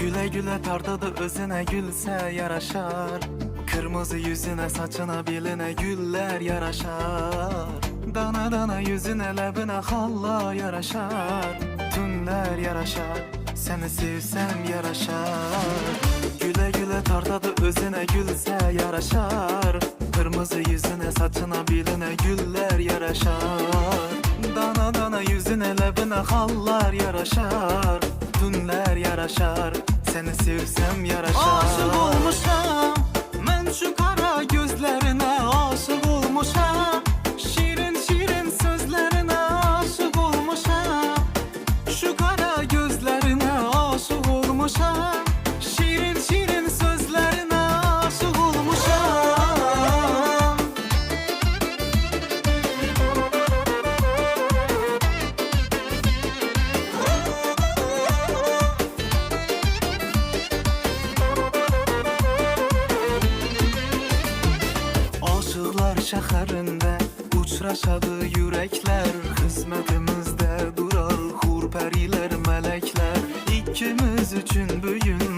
Güle güle tartadı özüne gülse yaraşar. Kırmızı yüzüne saçına beline güller yaraşar. Dana dana yüzüne lebine halla yaraşar. Tünler yaraşar, seni sevsem yaraşar. Güle güle tartadı özüne gülse yaraşar. Kırmızı yüzüne saçına beline güller yaraşar. Dana dana yüzüne lebine hallar yaraşar. Tünler yaraşar, seni sevsem yaraşar. Aşık olmuşam ben şu kara gözlerine, aşık olmuşam şirin şirin sözlerine, aşık olmuşam şu kara gözlerine, aşık olmuşam şirin şirin sözlerine, aşık olmuşam. Aşıklar şəhərində uçraşadı yürekler. Hizmetimizde durar hurperilər, melekler. İkimiz üçün bugün